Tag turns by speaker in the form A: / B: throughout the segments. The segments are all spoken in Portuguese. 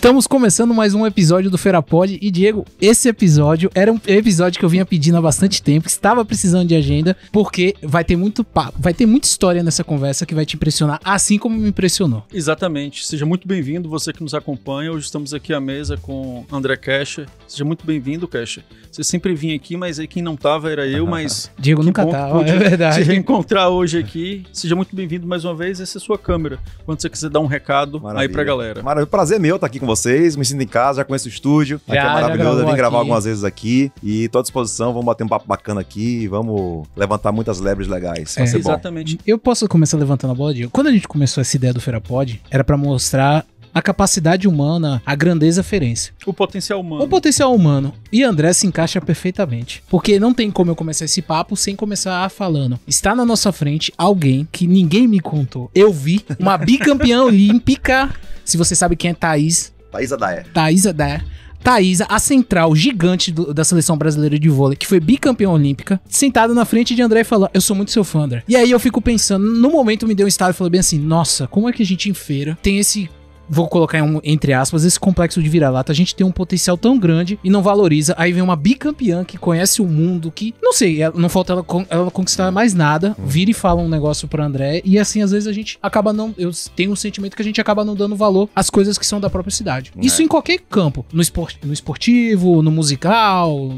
A: Estamos começando mais um episódio do Ferapod e, Diego, esse episódio era um episódio que eu vinha pedindo há bastante tempo, estava precisando de agenda, porque vai ter muito papo, vai ter muita história nessa conversa que vai te impressionar, assim como me impressionou.
B: Exatamente. Seja muito bem-vindo, você que nos acompanha. Hoje estamos aqui à mesa com André Kescher. Seja muito bem-vindo, Kescher. Você sempre vinha aqui, mas aí quem não tava era eu, mas...
A: Diego nunca tava, é verdade.
B: Se reencontrar hoje aqui. Seja muito bem-vindo mais uma vez. Essa é a sua câmera. Quando você quiser dar um recado aí pra galera.
C: Maravilha. Prazer meu estar aqui com vocês. Me sinto em casa, já conheço o estúdio. Aqui é maravilhoso. Eu vim gravar algumas vezes aqui. E tô à disposição. Vamos bater um papo bacana aqui. Vamos levantar muitas lebres legais. Vai ser bom.
B: Exatamente.
A: Eu posso começar levantando a bola, Diego? Quando a gente começou essa ideia do Ferapod, era pra mostrar a capacidade humana, a grandeza ferense.
B: O potencial humano.
A: O potencial humano. E André se encaixa perfeitamente. Porque não tem como eu começar esse papo sem começar falando. Está na nossa frente alguém que ninguém me contou. Eu vi uma bicampeã olímpica. Se você sabe quem é Thaís.
C: Thaís Adair.
A: Thaís Adair. Thaísa, a central gigante da seleção brasileira de vôlei, que foi bicampeã olímpica, sentada na frente de André e falou: eu sou muito seu fã, André. E aí eu fico pensando, no momento me deu um estado e falei bem assim: nossa, como é que a gente em feira tem esse... Vou colocar entre aspas, esse complexo de vira-lata. A gente tem um potencial tão grande e não valoriza. Aí vem uma bicampeã que conhece o mundo, que, não sei, não falta ela conquistar mais nada. Vira e fala um negócio pro André. E assim, às vezes a gente acaba não... Eu tenho um sentimento que a gente acaba não dando valor às coisas que são da própria cidade. Isso em qualquer campo. No esportivo, no musical...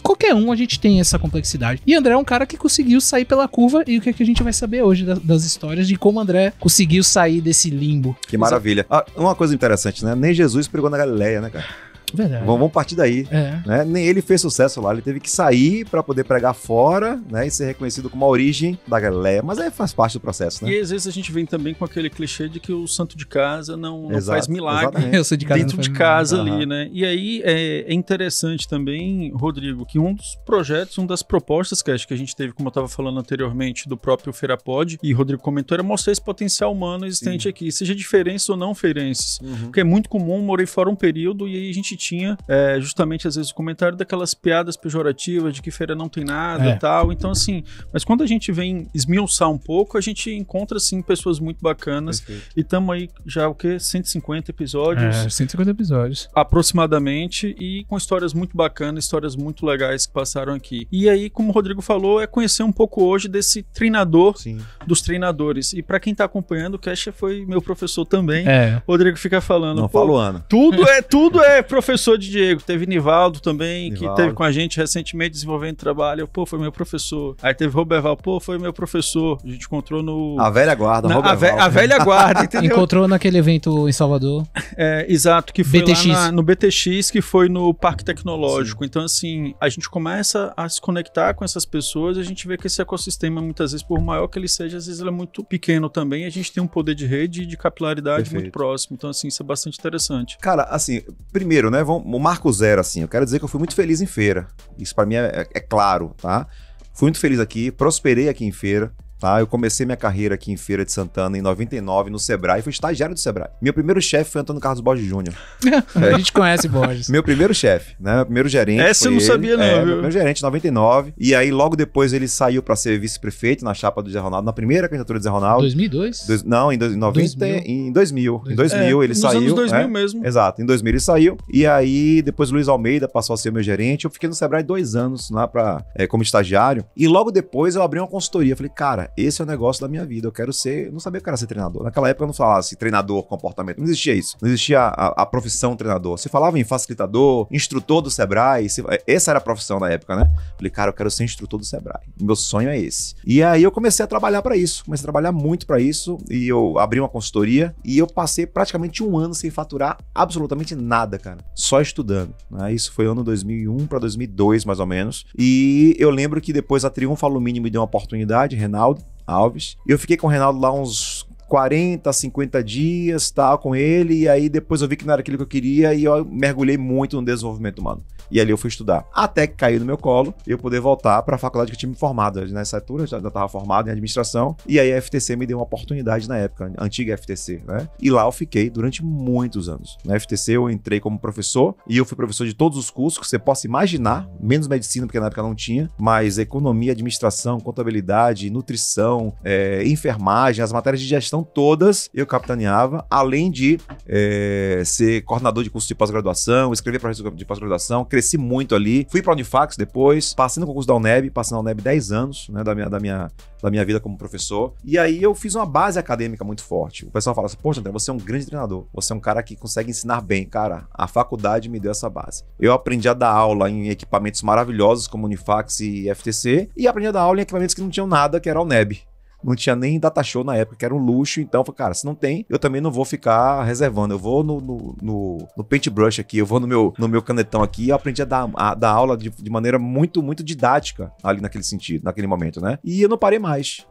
A: Qualquer um a gente tem essa complexidade. E André é um cara que conseguiu sair pela curva. E o que é que a gente vai saber hoje das histórias de como André conseguiu sair desse limbo.
C: Que maravilha. Uma coisa interessante, né? Nem Jesus pregou na Galileia, né, cara?
A: Verdade.
C: Vamos partir daí, né? Nem ele fez sucesso lá, ele teve que sair pra poder pregar fora, né, e ser reconhecido como a origem da Galileia, mas aí faz parte do processo, né?
B: E às vezes a gente vem também com aquele clichê de que o santo de casa não faz milagre dentro de casa ali, né? E aí é interessante também, Rodrigo, que um dos projetos, uma das propostas que a gente teve, como eu estava falando anteriormente, do próprio Ferapod, e o Rodrigo comentou, era mostrar esse potencial humano existente aqui, seja diferenças ou não ferenses, porque é muito comum, morei fora um período e aí a gente tinha justamente às vezes o comentário daquelas piadas pejorativas de que feira não tem nada e tal, então assim, mas quando a gente vem esmiuçar um pouco, a gente encontra assim pessoas muito bacanas. Perfeito. E estamos aí já 150 episódios.
A: 150 episódios.
B: Aproximadamente, e com histórias muito bacanas, histórias muito legais que passaram aqui. E aí, como o Rodrigo falou, é conhecer um pouco hoje desse treinador dos treinadores. E para quem tá acompanhando, o Kescher foi meu professor também. Rodrigo fica falando.
C: Não falo ano.
B: Tudo é professor de Diego. Teve Nivaldo também, que teve com a gente recentemente desenvolvendo trabalho. Foi meu professor. Aí teve Roberval, foi meu professor. A gente encontrou no...
C: A velha guarda, Roberval.
B: A velha guarda, entendeu?
A: Encontrou naquele evento em Salvador.
B: Exato, que foi
A: BTX.
B: Lá no BTX, que foi no Parque Tecnológico. Sim. Então, assim, a gente começa a se conectar com essas pessoas, a gente vê que esse ecossistema, muitas vezes, por maior que ele seja, às vezes ele é muito pequeno também, a gente tem um poder de rede e de capilaridade muito próximo. Então, assim, isso é bastante interessante.
C: Cara, assim, primeiro, né, o marco zero, assim, eu quero dizer que eu fui muito feliz em feira. Isso pra mim é claro, tá? Fui muito feliz aqui, prosperei aqui em feira. Tá, eu comecei minha carreira aqui em Feira de Santana em 99 no Sebrae, fui estagiário do Sebrae. Meu primeiro chefe foi Antônio Carlos Borges Júnior.
A: A gente conhece Borges.
C: Meu primeiro chefe, né? Meu primeiro gerente.
B: Essa eu não sabia não, viu?
C: Meu primeiro gerente em 99. E aí logo depois ele saiu pra ser vice-prefeito na chapa do Zé Ronaldo, na primeira candidatura do Zé Ronaldo.
A: 2002?
C: Não, em 2000. Em 2000 ele saiu.
B: Nos anos 2000 mesmo.
C: Exato, em 2000 ele saiu. E aí depois o Luiz Almeida passou a ser meu gerente. Eu fiquei no Sebrae 2 anos lá como estagiário. E logo depois eu abri uma consultoria. Falei, cara, esse é o negócio da minha vida, eu quero ser... Eu não sabia que eu era ser treinador. Naquela época eu não falava assim, treinador, comportamento. Não existia isso. Não existia a profissão treinador. Você falava em facilitador, instrutor do Sebrae. Essa era a profissão na época, né? Falei, cara, eu quero ser instrutor do Sebrae. Meu sonho é esse. E aí eu comecei a trabalhar pra isso. Comecei a trabalhar muito pra isso. E eu abri uma consultoria. E eu passei praticamente 1 ano sem faturar absolutamente nada, cara. Só estudando. Né? Isso foi ano 2001 pra 2002, mais ou menos. E eu lembro que depois a Triunfo Alumínio me deu uma oportunidade, Reinaldo Alves. E eu fiquei com o Reinaldo lá uns 40, 50 dias, tal, com ele, e aí depois eu vi que não era aquilo que eu queria e eu mergulhei muito no desenvolvimento humano. E ali eu fui estudar. Até que caiu no meu colo, eu poder voltar para a faculdade que eu tinha me formado. Nessa altura, eu já estava formado em administração. E aí a FTC me deu uma oportunidade na época, a antiga FTC, né? E lá eu fiquei durante muitos anos. Na FTC eu entrei como professor, e eu fui professor de todos os cursos que você possa imaginar, menos medicina, porque na época não tinha, mas economia, administração, contabilidade, nutrição, enfermagem, as matérias de gestão todas eu capitaneava, além de ser coordenador de curso de pós-graduação, escrever projetos de pós-graduação, cresci muito ali. Fui para a Unifax depois, passei no concurso da UNEB, passei na UNEB 10 anos, né, da minha vida como professor. E aí eu fiz uma base acadêmica muito forte. O pessoal fala assim, poxa, André, você é um grande treinador, você é um cara que consegue ensinar bem. Cara, a faculdade me deu essa base. Eu aprendi a dar aula em equipamentos maravilhosos como Unifax e FTC, e aprendi a dar aula em equipamentos que não tinham nada, que era a UNEB. Não tinha nem data show na época, que era um luxo. Então, eu falei, cara, se não tem, eu também não vou ficar reservando. Eu vou no paintbrush aqui, eu vou no meu canetão aqui. Eu aprendi a dar aula de maneira muito, muito didática ali naquele sentido, naquele momento, né? E eu não parei mais.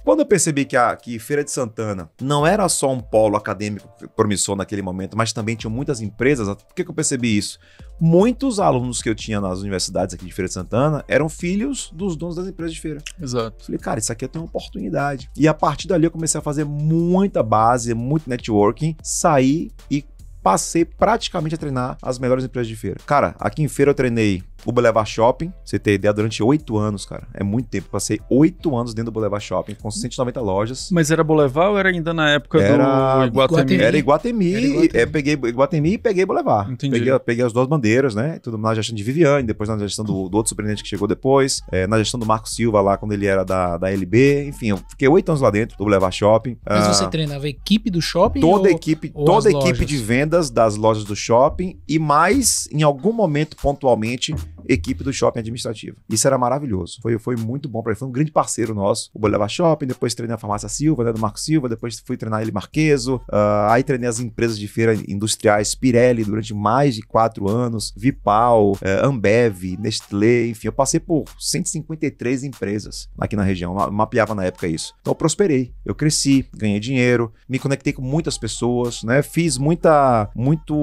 C: Quando eu percebi que Feira de Santana não era só um polo acadêmico promissor naquele momento, mas também tinha muitas empresas, por que eu percebi isso? Muitos alunos que eu tinha nas universidades aqui de Feira de Santana eram filhos dos donos das empresas de feira.
B: Exato.
C: Falei, cara, isso aqui eu tenho uma oportunidade. E a partir dali eu comecei a fazer muita base, muito networking, saí e passei praticamente a treinar as melhores empresas de feira. Cara, aqui em feira eu treinei o Boulevard Shopping, você ter ideia, durante 8 anos, cara. É muito tempo. Passei 8 anos dentro do Boulevard Shopping, com 190 lojas.
B: Mas era Boulevard ou era ainda na época do Iguatemi?
C: Era Iguatemi. Peguei Iguatemi e peguei Boulevard.
B: Entendi.
C: Peguei as duas bandeiras, né? Tudo na gestão de Viviane, depois na gestão do outro superintendente que chegou depois, na gestão do Marco Silva lá, quando ele era da LB. Enfim, eu fiquei 8 anos lá dentro do Boulevard Shopping.
A: Mas você treinava a equipe do shopping?
C: Toda a equipe de vendas das lojas do shopping e mais, em algum momento, pontualmente, equipe do shopping administrativo. Isso era maravilhoso. Foi muito bom para ele. Foi um grande parceiro nosso. O Boulevard Shopping, depois treinei a Farmácia Silva, né, do Marco Silva, depois fui treinar ele Marqueso, aí treinei as empresas de feira industriais, Pirelli, durante mais de 4 anos, Vipal, Ambev, Nestlé, enfim, eu passei por 153 empresas aqui na região, mapeava na época isso. Então eu prosperei, eu cresci, ganhei dinheiro, me conectei com muitas pessoas, né, fiz muito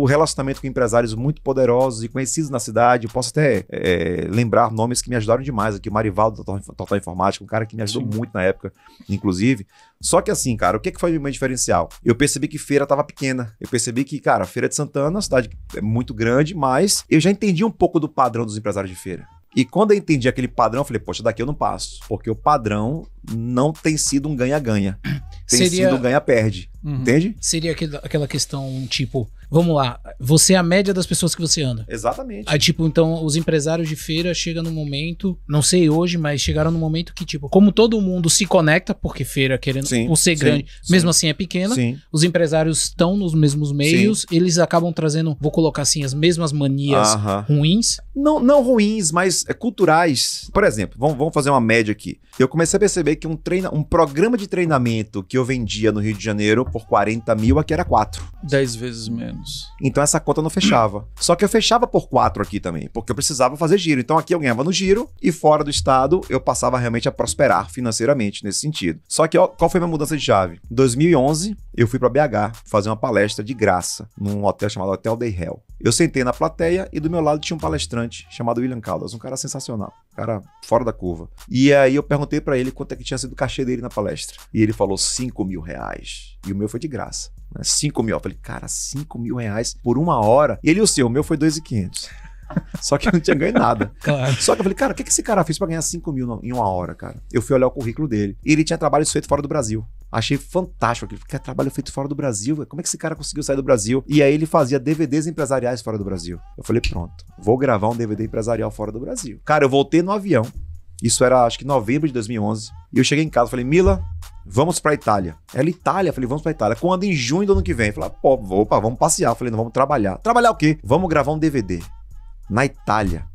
C: relacionamento com empresários muito poderosos e conhecidos na cidade. Eu posso até lembrar nomes que me ajudaram demais aqui, o Marivaldo da Total Informática, um cara que me ajudou muito na época, inclusive. Só que assim, cara, o que foi o meu diferencial? Eu percebi que feira tava pequena, eu percebi que, cara, Feira de Santana, uma cidade muito grande, mas eu já entendi um pouco do padrão dos empresários de feira. E quando eu entendi aquele padrão, eu falei, poxa, daqui eu não passo, porque o padrão não tem sido um ganha-ganha, sido um ganha-perde, entende?
A: Seria aquela questão, tipo, vamos lá, você é a média das pessoas que você anda.
C: Exatamente.
A: Aí, tipo, então, os empresários de feira chegam num momento, não sei hoje, mas chegaram num momento que, tipo, como todo mundo se conecta, porque feira, querendo, por ser grande, mesmo assim é pequena, os empresários estão nos mesmos meios, eles acabam trazendo, vou colocar assim, as mesmas manias ruins.
C: Não ruins, mas culturais. Por exemplo, vamos fazer uma média aqui. Eu comecei a perceber que um programa de treinamento que eu vendia no Rio de Janeiro por 40 mil, aqui era 4.
B: 10 vezes menos.
C: Então essa conta não fechava. Só que eu fechava por 4 aqui também, porque eu precisava fazer giro. Então aqui eu ganhava no giro e fora do estado eu passava realmente a prosperar financeiramente nesse sentido. Só que qual foi a minha mudança de chave? Em 2011, eu fui para BH fazer uma palestra de graça num hotel chamado Hotel Day Hell. Eu sentei na plateia e do meu lado tinha um palestrante chamado William Caldas, um cara sensacional, um cara fora da curva. E aí eu perguntei pra ele quanto é que tinha sido o cachê dele na palestra. E ele falou 5 mil reais. E o meu foi de graça, né? 5 mil. Eu falei, cara, 5 mil reais por 1 hora? E ele, o meu foi 2.500. Só que eu não tinha ganho nada.
A: Claro.
C: Só que eu falei, cara, o que esse cara fez pra ganhar 5 mil em 1 hora, cara? Eu fui olhar o currículo dele. E ele tinha trabalho feito fora do Brasil. Achei fantástico aquilo. Que trabalho feito fora do Brasil? Como é que esse cara conseguiu sair do Brasil? E aí ele fazia DVDs empresariais fora do Brasil. Eu falei, pronto, vou gravar um DVD empresarial fora do Brasil. Cara, eu voltei no avião. Isso era, acho que novembro de 2011. E eu cheguei em casa, falei, Mila, vamos pra Itália. Ela, Itália? Falei, vamos pra Itália. Quando? Em junho do ano que vem. Falei, pô, opa, vamos passear. Falei, não, vamos trabalhar. Trabalhar o quê? Vamos gravar um DVD. Na Itália,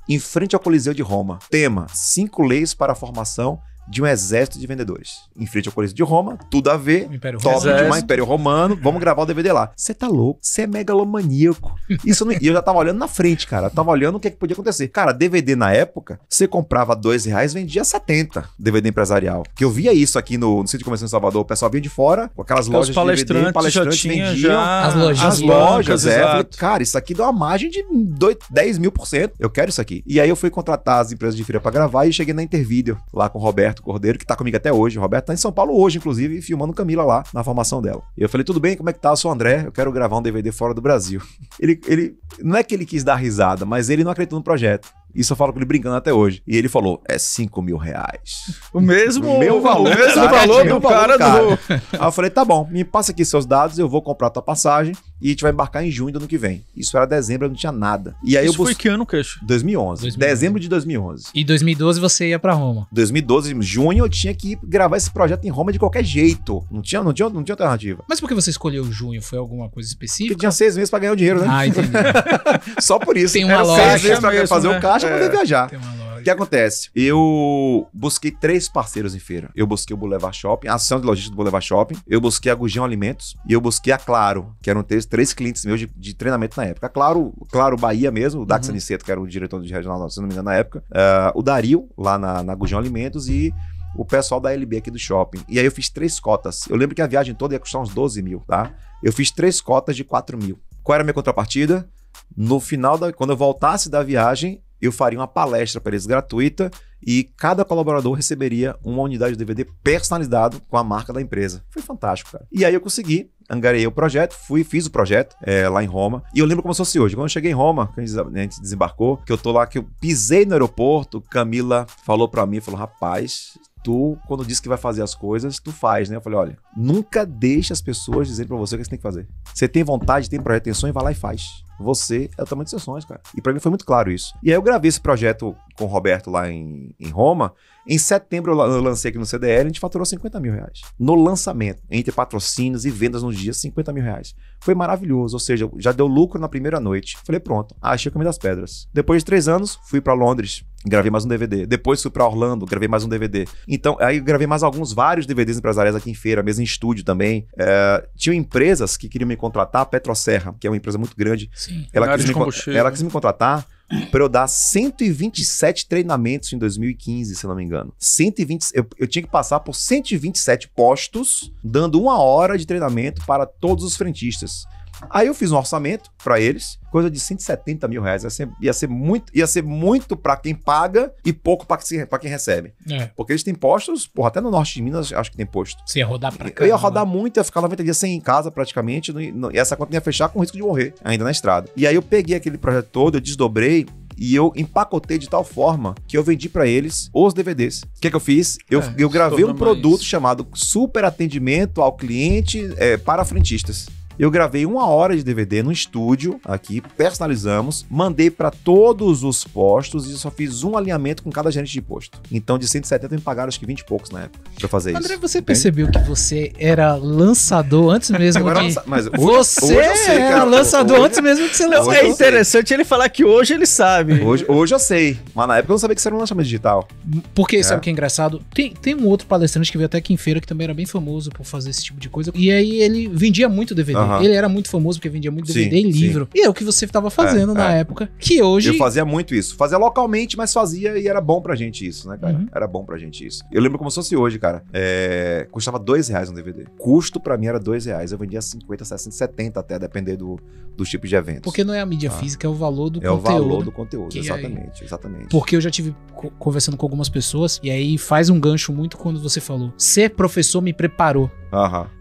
C: em frente ao Coliseu de Roma. Tema: 5 leis para a formação de um exército de vendedores. Em frente ao Coliseu de Roma, tudo a ver. Top demais, Império Romano. Vamos gravar o DVD lá. Você tá louco? Você é megalomaníaco. Isso não... E eu já tava olhando na frente, cara. Eu tava olhando o que podia acontecer. Cara, DVD na época, você comprava R$2, vendia 70 DVD empresarial. Que eu via isso aqui no Centro de Convenção de Salvador. O pessoal vinha de fora, com aquelas lojas de DVD, palestrantes vendiam.
A: As
C: lojas, Eu falei, cara, isso aqui dá uma margem de 10.000%. Eu quero isso aqui. E aí eu fui contratar as empresas de feira pra gravar e cheguei na Intervídeo, lá com o Roberto Cordeiro, que tá comigo até hoje. O Roberto tá em São Paulo hoje, inclusive, filmando Camila lá, na formação dela. E eu falei, tudo bem, como é que tá? Eu sou o André, eu quero gravar um DVD fora do Brasil. Ele não é que ele quis dar risada, mas ele não acreditou no projeto. Isso eu falo com ele brincando até hoje. E ele falou, é R$5.000.
B: O mesmo
C: valor,
B: o mesmo valor do cara do...
C: Aí eu falei, tá bom, me passa aqui seus dados, eu vou comprar a tua passagem e a gente vai embarcar em junho do ano que vem. Isso era dezembro, eu não tinha nada. E aí
B: Isso foi que ano, Queixo?
C: 2011. Dezembro de 2011.
A: E 2012 você ia pra Roma.
C: 2012, junho, eu tinha que gravar esse projeto em Roma de qualquer jeito. Não tinha alternativa.
A: Mas por que você escolheu junho? Foi alguma coisa específica?
C: Porque tinha 6 meses pra ganhar o dinheiro, né?
A: Ah, entendi.
C: Só por isso.
A: Tem uma loja
C: 6 meses pra fazer o caixa pra poder viajar.
A: Tem uma loja.
C: O que acontece? Eu busquei 3 parceiros em feira. Eu busquei o Boulevard Shopping, a ação de logística do Boulevard Shopping. Eu busquei a Gugião Alimentos e eu busquei a Claro, que eram 3 clientes meus de treinamento na época. A Claro Bahia mesmo, o Dax Aniceto, que era o diretor de regional, se não me engano, na época. O Dario, lá na Gugião Alimentos e o pessoal da LB aqui do shopping. E aí eu fiz 3 cotas. Eu lembro que a viagem toda ia custar uns 12 mil, tá? Eu fiz 3 cotas de 4 mil. Qual era a minha contrapartida? No final, quando eu voltasse da viagem, eu faria uma palestra para eles gratuita e cada colaborador receberia uma unidade de DVD personalizado com a marca da empresa. Foi fantástico, cara. E aí eu consegui, angariei o projeto, fiz o projeto lá em Roma. E eu lembro como se fosse hoje. Quando eu cheguei em Roma, que a gente desembarcou, que eu tô lá, que eu pisei no aeroporto, Camila falou para mim, falou, rapaz, tu, quando diz que vai fazer as coisas, tu faz, né? Eu falei, olha, nunca deixe as pessoas dizerem pra você o que você tem que fazer. Você tem vontade, tem projeto, tem sonho, vai lá e faz. Você é o tamanho dos seus sonhos, cara. E pra mim foi muito claro isso. E aí eu gravei esse projeto com o Roberto lá em Roma. Em setembro eu lancei aqui no CDL, a gente faturou R$50 mil. No lançamento, entre patrocínios e vendas nos dias, R$50 mil. Foi maravilhoso, ou seja, já deu lucro na primeira noite. Falei, pronto, achei o caminho das pedras. Depois de 3 anos, fui pra Londres, gravei mais um DVD. Depois fui pra Orlando, gravei mais um DVD. Então, aí eu gravei mais vários DVDs empresariais aqui em feira, mesmo em estúdio também. Tinham empresas que queriam me contratar, a Petroserra, que é uma empresa muito grande.
A: Sim.
C: Ela quis me contratar para eu dar 127 treinamentos em 2015, se não me engano. 120, eu tinha que passar por 127 postos, dando 1 hora de treinamento para todos os frentistas. Aí eu fiz um orçamento para eles, coisa de R$170 mil. Ia ser muito para quem paga e pouco para quem recebe. Porque eles têm postos, até no norte de Minas acho que tem posto.
A: Você ia rodar pra cá?
C: Eu ia rodar muito, ia ficar 90 dias sem ir em casa praticamente, e essa conta ia fechar com risco de morrer ainda na estrada. E aí eu peguei aquele projeto todo, eu desdobrei, e eu empacotei de tal forma que eu vendi pra eles os DVDs. O que eu fiz? Eu gravei um produto chamado Super Atendimento ao Cliente para Frentistas. Eu gravei 1 hora de DVD no estúdio aqui, personalizamos, mandei para todos os postos e só fiz um alinhamento com cada gerente de posto. Então de 170 me pagaram acho que 20 e poucos na época pra fazer isso.
A: André, você percebeu que você era lançador antes mesmo
C: Mas
A: você era lançador antes mesmo de ser lançador.
B: É interessante ele falar que hoje ele sabe.
C: Hoje eu sei, mas na época eu não sabia que isso era um lançamento digital.
A: Porque sabe o que é engraçado? Tem um outro palestrante que veio até aqui em feira que também era bem famoso por fazer esse tipo de coisa. E aí ele vendia muito DVD. Ele era muito famoso porque vendia muito DVD e livro. E é o que você estava fazendo na época, que hoje...
C: Eu fazia muito isso. Fazia localmente, mas fazia e era bom pra gente isso, né, cara? Era bom pra gente isso. Eu lembro como se fosse hoje, cara. Custava R$2 um DVD. Custo pra mim era R$2. Eu vendia 50, 60, 70 até, depender dos tipos de eventos.
A: Porque não é a mídia física, é o valor do
C: conteúdo. É o valor do conteúdo,
A: exatamente. Porque eu já tive conversando com algumas pessoas, e aí faz um gancho muito quando você falou, ser professor me preparou.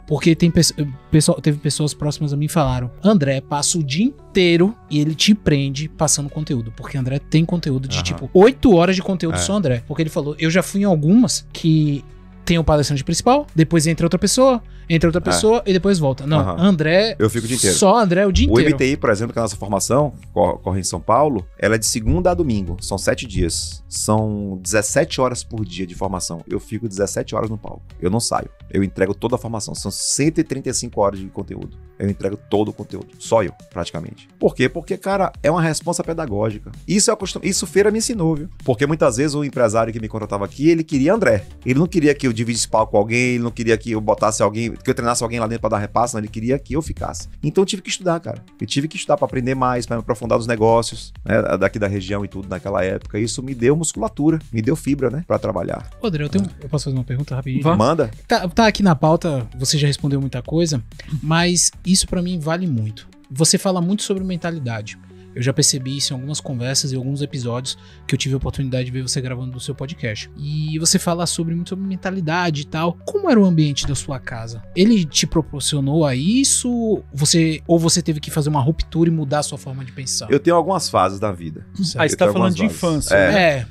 A: Porque teve pessoas próximas a mim que falaram, André passa o dia inteiro e ele te prende passando conteúdo. Porque André tem conteúdo de tipo 8 horas de conteúdo só André. Porque ele falou, eu já fui em algumas que tem o palestrante principal, depois entra outra pessoa, Entra outra pessoa e depois volta. Não, André...
C: Eu fico o dia inteiro.
A: Só André o dia inteiro.
C: O MTI, por exemplo, que é a nossa formação, corre em São Paulo, ela é de segunda a domingo. São 7 dias. São 17 horas por dia de formação. Eu fico 17 horas no palco. Eu não saio. Eu entrego toda a formação. São 135 horas de conteúdo. Eu entrego todo o conteúdo. Só eu, praticamente. Por quê? Porque, cara, é uma responsa pedagógica. Isso Feira me ensinou, viu? Porque muitas vezes o empresário que me contratava aqui, ele queria André. Ele não queria que eu dividisse palco com alguém, ele não queria que eu botasse alguém, que eu treinasse alguém lá dentro pra dar repasse, não, ele queria que eu ficasse. Então eu tive que estudar, cara. Eu tive que estudar pra aprender mais, pra me aprofundar nos negócios, né, daqui da região e tudo naquela época. Isso me deu musculatura, me deu fibra, né, pra trabalhar.
A: Ô, André, eu posso fazer uma pergunta rapidinho?
C: Manda.
A: Tá aqui na pauta, você já respondeu muita coisa, mas isso pra mim vale muito. Você fala muito sobre mentalidade. Eu já percebi isso em algumas conversas e alguns episódios que eu tive a oportunidade de ver você gravando no seu podcast. E você fala muito sobre mentalidade e tal. Como era o ambiente da sua casa? Ele te proporcionou a isso? Ou você teve que fazer uma ruptura e mudar a sua forma de pensar?
C: Eu tenho algumas fases da vida.
B: Aí você tá falando de infância.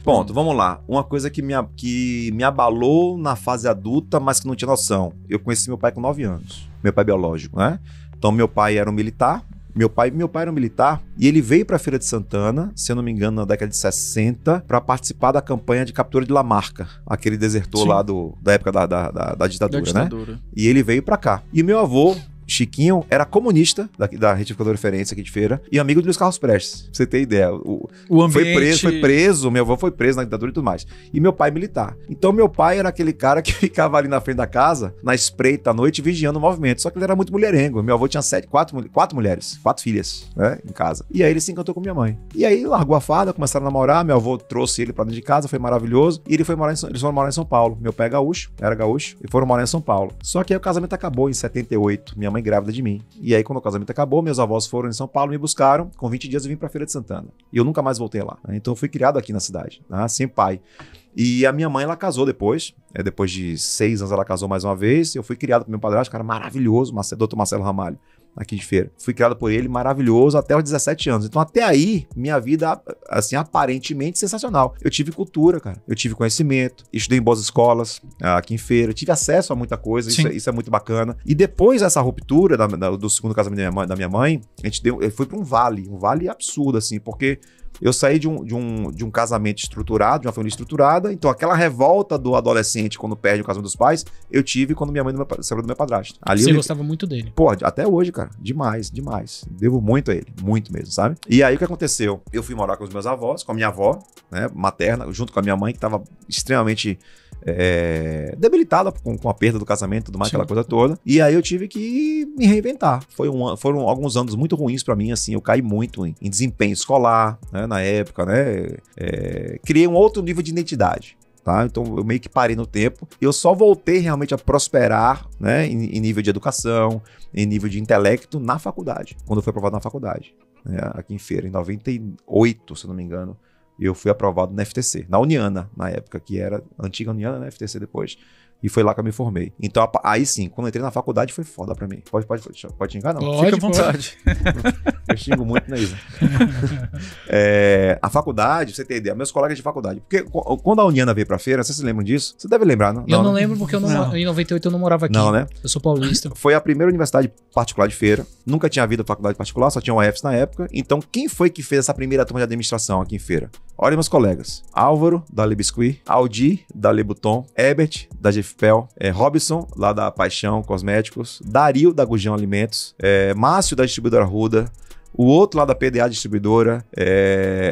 C: Ponto, vamos lá. Uma coisa que me abalou na fase adulta, mas que não tinha noção. Eu conheci meu pai com 9 anos. Meu pai biológico, né? Então meu pai era um militar. Meu pai era um militar e ele veio para Feira de Santana, se eu não me engano, na década de 60, para participar da campanha de captura de Lamarca, aquele desertor lá da época da ditadura, né? E ele veio para cá. E meu avô, Chiquinho, era comunista da retificadora referência aqui de Feira e amigo de Luiz Carlos Prestes, pra você ter ideia.
B: O ambiente...
C: Foi preso, meu avô foi preso na ditadura e tudo mais. E meu pai militar. Então meu pai era aquele cara que ficava ali na frente da casa, na espreita à noite, vigiando o movimento. Só que ele era muito mulherengo. Meu avô tinha 4 mulheres, 4 filhas, né, em casa. E aí ele se encantou com minha mãe. E aí largou a farda, começaram a namorar, meu avô trouxe ele pra dentro de casa, foi maravilhoso. E eles foram morar em São Paulo. Meu pai é gaúcho, era gaúcho, e foram morar em São Paulo. Só que aí o casamento acabou em 78. Minha mãe grávida de mim. E aí, quando o casamento acabou, meus avós foram em São Paulo, me buscaram. Com 20 dias eu vim pra Feira de Santana. E eu nunca mais voltei lá. Então eu fui criado aqui na cidade, né, sem pai. E a minha mãe, ela casou depois. Depois de 6 anos, ela casou mais uma vez. Eu fui criado por meu padrasto, cara maravilhoso, Dr. Marcelo Ramalho, aqui de Feira. Fui criado por ele, maravilhoso, até os 17 anos. Então, até aí, minha vida, assim, aparentemente sensacional. Eu tive cultura, cara. Eu tive conhecimento. Estudei em boas escolas, aqui em Feira. Tive acesso a muita coisa. Isso é muito bacana. E depois dessa ruptura do segundo casamento da minha mãe, eu fui pra um vale absurdo, assim, porque eu saí de um casamento estruturado, de uma família estruturada. Então, aquela revolta do adolescente quando perde o casamento dos pais, eu tive quando minha mãe saiu do meu padrasto.
A: Você gostava muito dele?
C: Pô, até hoje, cara. Demais. Devo muito a ele. Muito mesmo, sabe? E aí, o que aconteceu? Eu fui morar com os meus avós, com a minha avó, né, materna, junto com a minha mãe, que tava extremamente debilitada com a perda do casamento e tudo mais, aquela coisa toda. E aí eu tive que me reinventar. Foram alguns anos muito ruins pra mim, assim. Eu caí muito em desempenho escolar, né, na época, né? Criei um outro nível de identidade. Tá? Então eu meio que parei no tempo e eu só voltei realmente a prosperar, né, em nível de educação, em nível de intelecto na faculdade, quando eu fui aprovado na faculdade, né, aqui em Feira, em 98, se eu não me engano, eu fui aprovado na FTC, na Uniana, na época, que era a antiga Uniana, né, FTC depois. E foi lá que eu me formei. Então, aí sim, quando eu entrei na faculdade, foi foda pra mim. Pode xingar, não?
B: Fica à vontade.
C: Eu xingo muito, né, Isa? A faculdade, pra você ter ideia, meus colegas de faculdade. Porque quando a Uniana veio pra Feira, vocês se lembram disso? Você deve lembrar, não?
A: Eu não lembro porque em 98 eu não morava aqui.
C: Não, né?
A: Eu sou paulista.
C: Foi a primeira universidade particular de Feira. Nunca tinha havido faculdade particular, só tinha uma UFS na época. Então, quem foi que fez essa primeira turma de administração aqui em Feira? Olha meus colegas. Álvaro, da Le Biscuit. Aldi, da Le Bouton. Herbert, da Jeffpel. Robson, lá da Paixão Cosméticos. Dario, da Gujão Alimentos. Márcio, da distribuidora Ruda. O outro lá da PDA Distribuidora,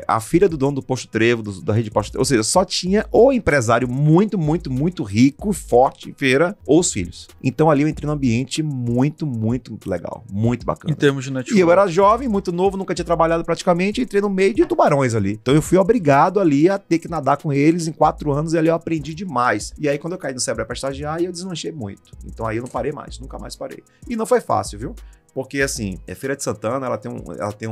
C: a filha do dono do Posto Trevo, da rede Posto Trevo. Ou seja, só tinha o empresário muito, muito, muito rico, forte em Feira, ou os filhos. Então ali eu entrei num ambiente muito, muito legal. Muito bacana.
B: Em termos de network.
C: E eu era jovem, muito novo, nunca tinha trabalhado praticamente, entrei no meio de tubarões ali. Então eu fui obrigado ali a ter que nadar com eles em 4 anos e ali eu aprendi demais. E aí quando eu caí no Sebrae pra estagiar, eu deslanchei muito. Então aí eu não parei mais, nunca mais parei. E não foi fácil, viu? Porque, assim, a Feira de Santana, ela tem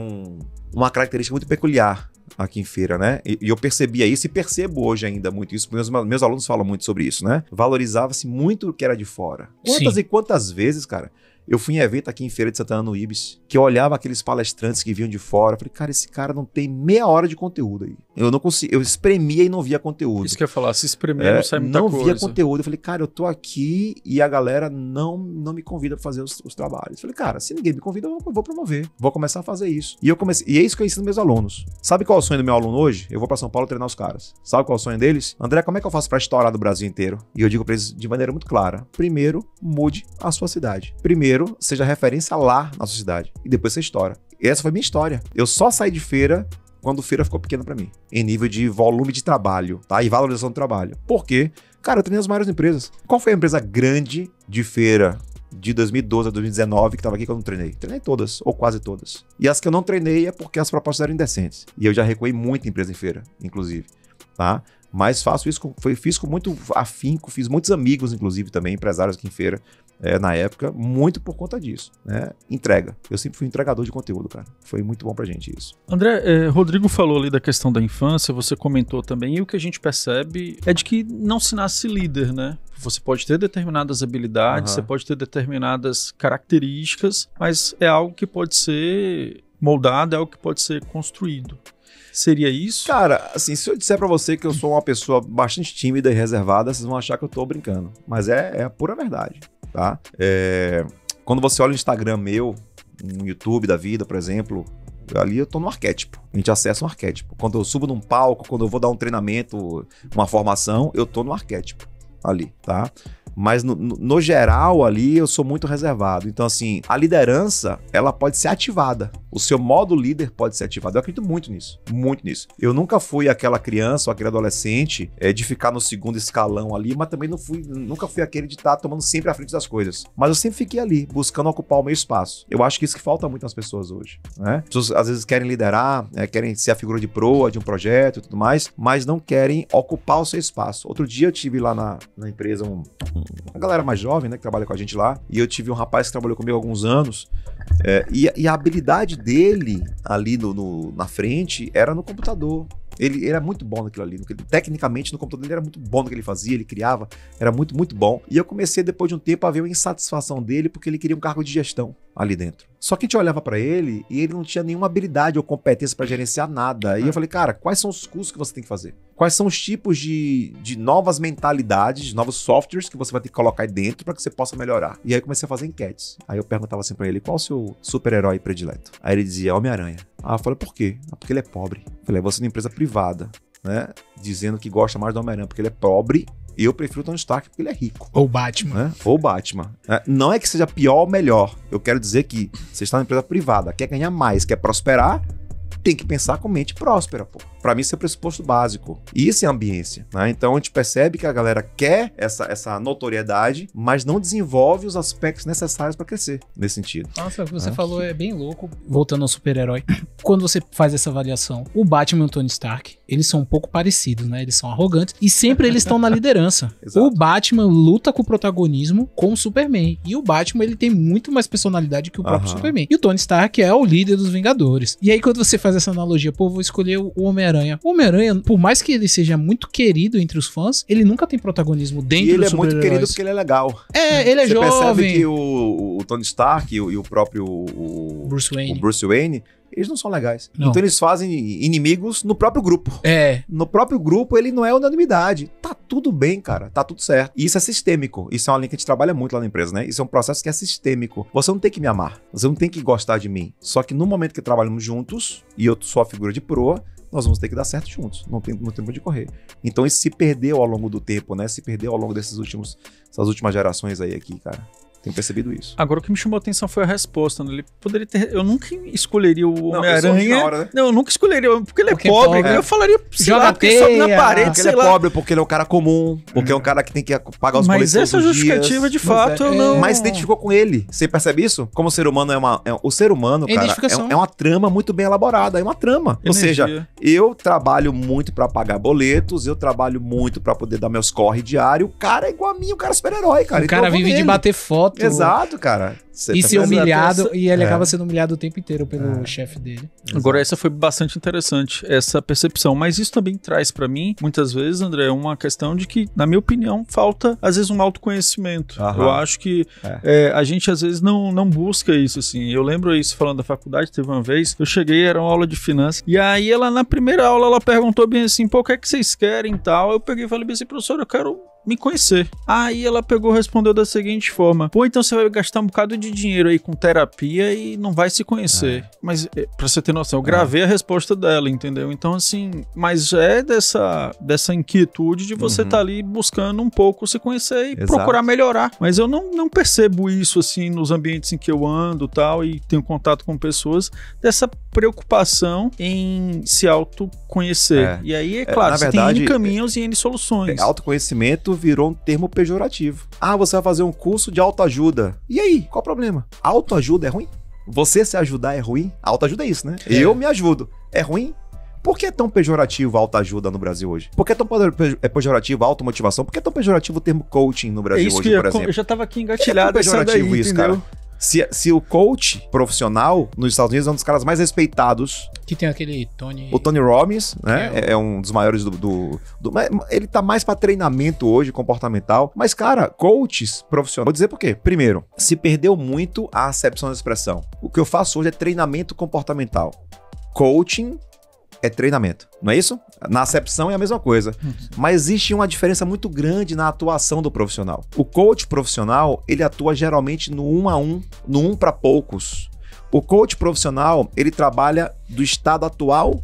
C: uma característica muito peculiar aqui em Feira, né? E eu percebia isso e percebo hoje ainda muito isso. Meus alunos falam muito sobre isso, né? Valorizava-se muito o que era de fora. Quantas e quantas vezes, cara, Eu fui em evento aqui em Feira de Santana, no Ibis, que eu olhava aqueles palestrantes que vinham de fora. Eu falei, cara, esse cara não tem meia hora de conteúdo aí. Eu não consigo, eu espremia e não via conteúdo.
B: Isso que eu ia falar, se espremer não sai muita coisa.
C: Não via conteúdo. Eu falei, cara, eu tô aqui e a galera não me convida pra fazer os trabalhos. Eu falei, cara, se ninguém me convida, eu vou promover. Vou começar a fazer isso. E é isso que eu ensino meus alunos. Sabe qual é o sonho do meu aluno hoje? Eu vou pra São Paulo treinar os caras. Sabe qual é o sonho deles? André, como é que eu faço pra estourar do Brasil inteiro? E eu digo pra eles de maneira muito clara. Primeiro, mude a sua cidade. Primeiro, seja referência lá na sua cidade. E depois você estoura. E essa foi a minha história. Eu só saí de Feira quando Feira ficou pequena pra mim. Em nível de volume de trabalho, tá? E valorização do trabalho. Por quê? Cara, eu treinei as maiores empresas. Qual foi a empresa grande de Feira de 2012 a 2019 que tava aqui que eu não treinei? Treinei todas, ou quase todas. E as que eu não treinei é porque as propostas eram indecentes. E eu já recuei muita empresa em Feira, inclusive, tá? Mas faço isso, fiz com muito afinco, fiz muitos amigos, inclusive, também, empresários aqui em Feira, na época, muito por conta disso, né? Entrega. Eu sempre fui entregador de conteúdo, cara. Foi muito bom pra gente isso.
B: André, Rodrigo falou ali da questão da infância, você comentou também, e o que a gente percebe é de que não se nasce líder, né? Você pode ter determinadas habilidades, você pode ter determinadas características, mas é algo que pode ser moldado, é algo que pode ser construído. Seria isso?
C: Cara, assim, se eu disser pra você que eu sou uma pessoa bastante tímida e reservada, vocês vão achar que eu tô brincando. Mas é a pura verdade, tá? Quando você olha o Instagram meu, no YouTube da vida, por exemplo, ali eu tô no arquétipo. A gente acessa um arquétipo. Quando eu subo num palco, quando eu vou dar um treinamento, uma formação, eu tô no arquétipo ali, tá? Mas no geral ali eu sou muito reservado. Então assim, a liderança, ela pode ser ativada. O seu modo líder pode ser ativado. Eu acredito muito nisso, muito nisso. Eu nunca fui aquela criança ou aquele adolescente de ficar no segundo escalão ali, mas também nunca fui aquele de estar tomando sempre à frente das coisas. Mas eu sempre fiquei ali, buscando ocupar o meu espaço. Eu acho que isso que falta muito nas pessoas hoje, né? As pessoas às vezes querem liderar, querem ser a figura de proa de um projeto e tudo mais, mas não querem ocupar o seu espaço. Outro dia eu tive lá na empresa uma galera mais jovem, né, que trabalha com a gente lá, e eu tive um rapaz que trabalhou comigo há alguns anos, e a habilidade dele ali na frente era no computador. Ele era muito bom naquilo ali. Tecnicamente, no computador ele era muito bom no que ele fazia, ele criava, era muito, muito bom. E eu comecei, depois de um tempo, a ver uma insatisfação dele, porque ele queria um cargo de gestão ali dentro. Só que a gente olhava pra ele e ele não tinha nenhuma habilidade ou competência pra gerenciar nada. E eu falei, cara, quais são os cursos que você tem que fazer? Quais são os tipos de novas mentalidades, de novos softwares que você vai ter que colocar aí dentro pra que você possa melhorar? E aí eu comecei a fazer enquetes. Aí eu perguntava assim pra ele, qual o seu super-herói predileto? Aí ele dizia, Homem-Aranha. Ah, eu falei, por quê? Ah, porque ele é pobre. Eu falei, você é uma empresa privada, né? Dizendo que gosta mais do Homem-Aranha porque ele é pobre. Eu prefiro o Tony Stark porque ele é rico.
A: Ou Batman.
C: Né? Ou Batman. Não é que seja pior ou melhor. Eu quero dizer que você está numa empresa privada, quer ganhar mais, quer prosperar, tem que pensar com mente próspera, pô. Pra mim, isso é o pressuposto básico. E isso é ambiência, né? Então, a gente percebe que a galera quer essa notoriedade, mas não desenvolve os aspectos necessários pra crescer nesse sentido.
A: Nossa, o que você falou é bem louco. Voltando ao super-herói. Quando você faz essa avaliação, o Batman e o Tony Stark, eles são um pouco parecidos, né? Eles são arrogantes e sempre eles estão na liderança. O Batman luta com o protagonismo com o Superman. E o Batman, ele tem muito mais personalidade que o próprio Superman. E o Tony Stark é o líder dos Vingadores. E aí, quando você faz essa analogia, pô, vou escolher o Homem-Aranha. O Homem-Aranha, por mais que ele seja muito querido entre os fãs, ele nunca tem protagonismo dentro dos super-heróis.
C: E ele é muito querido porque ele é legal.
A: Ele é jovem. Você percebe
C: que o Tony Stark e o próprio Bruce Wayne, eles não são legais. Não. Então eles fazem inimigos no próprio grupo. No próprio grupo ele não é unanimidade. Tá tudo bem, cara. Tá tudo certo. E isso é sistêmico. Isso é uma linha que a gente trabalha muito lá na empresa, né? Isso é um processo que é sistêmico. Você não tem que me amar. Você não tem que gostar de mim. Só que no momento que trabalhamos juntos, e eu sou a figura de proa, nós vamos ter que dar certo juntos. Não tem tempo de correr. Então isso se perdeu ao longo do tempo, né? Se perdeu ao longo dessas últimas gerações aí aqui, cara. Tenho percebido isso.
B: Agora, o que me chamou a atenção foi a resposta. Né? Ele poderia ter... Eu nunca escolheria o Homem-Aranha. Né? Não, eu nunca escolheria. Porque ele é pobre. Eu falaria, sei lá, porque sobe na parede,
C: porque ele é pobre, porque ele é um cara comum, porque é um cara que tem que pagar os boletos todos os dias. Mas essa
B: justificativa, de fato, eu não...
C: Mas se identificou com ele. Você percebe isso? Como o ser humano o ser humano, cara, é uma trama muito bem elaborada. É uma trama. Ou seja, eu trabalho muito pra pagar boletos, eu trabalho muito pra poder dar meus corre diário. O cara é igual a mim, o cara é super-herói, cara.
A: O cara vive de bater foto foto.
C: Exato, cara.
A: E ser humilhado, e ele acaba sendo humilhado o tempo inteiro pelo chefe dele.
B: Agora, essa foi bastante interessante, essa percepção. Mas isso também traz pra mim, muitas vezes, André, uma questão de que, na minha opinião, falta, às vezes, um autoconhecimento. Eu acho que a gente, às vezes, não busca isso, assim. Eu lembro isso falando da faculdade, teve uma vez, eu cheguei, era uma aula de finanças, e aí ela, na primeira aula, ela perguntou bem assim, pô, o que é que vocês querem e tal? Eu peguei e falei bem assim, professor, eu quero me conhecer. Aí ela pegou e respondeu da seguinte forma: pô, então você vai gastar um bocado de dinheiro aí com terapia e não vai se conhecer. Mas, pra você ter noção, eu gravei a resposta dela, entendeu? Então, assim, mas é dessa inquietude de você tá ali buscando um pouco se conhecer e procurar melhorar. Mas eu não percebo isso, assim, nos ambientes em que eu ando tal, e tenho contato com pessoas, dessa preocupação em se autoconhecer. E aí, é claro, você tem N caminhos e N soluções.
C: Autoconhecimento virou um termo pejorativo. Ah, você vai fazer um curso de autoajuda. E aí? Qual o problema? Autoajuda é ruim? Você se ajudar é ruim? Autoajuda é isso, né? Eu me ajudo. É ruim? Por que é tão pejorativo a autoajuda no Brasil hoje? Por que é tão pejorativo a automotivação? Por que é tão pejorativo o termo coaching no Brasil hoje, por exemplo?
B: Eu já tava aqui engatilhado pejorativo
C: isso, entendeu? Cara. Se o coach profissional nos Estados Unidos é um dos caras mais respeitados.
A: Que tem aquele Tony...
C: O Tony Robbins, né? É um dos maiores ele tá mais pra treinamento hoje, comportamental. Mas, cara, coaches profissionais... Vou dizer por quê. Primeiro, se perdeu muito a acepção da expressão. O que eu faço hoje é treinamento comportamental. Coaching é treinamento, não é isso? Na acepção é a mesma coisa. Mas existe uma diferença muito grande na atuação do profissional. O coach profissional, ele atua geralmente no 1 a 1, no 1 para poucos. O coach profissional, ele trabalha do estado atual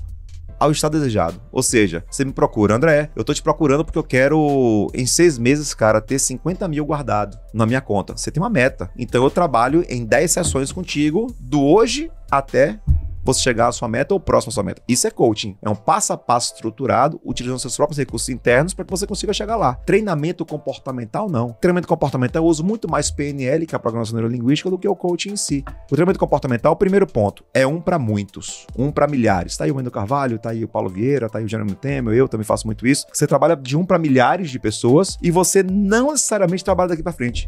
C: ao estado desejado. Ou seja, você me procura, André, eu tô te procurando porque eu quero, em 6 meses, cara, ter 50 mil guardado na minha conta. Você tem uma meta. Então eu trabalho em 10 sessões contigo, do hoje até você chegar à sua meta ou próximo à sua meta. Isso é coaching. É um passo a passo estruturado, utilizando seus próprios recursos internos para que você consiga chegar lá. Treinamento comportamental, não. Treinamento comportamental eu uso muito mais PNL, que é a programação neurolinguística, do que o coaching em si. O treinamento comportamental, o primeiro ponto, é 1 para muitos, 1 para milhares. Tá aí o Wendel Carvalho, tá aí o Paulo Vieira, tá aí o Jeremy Temer, eu também faço muito isso. Você trabalha de 1 para milhares de pessoas e você não necessariamente trabalha daqui para frente.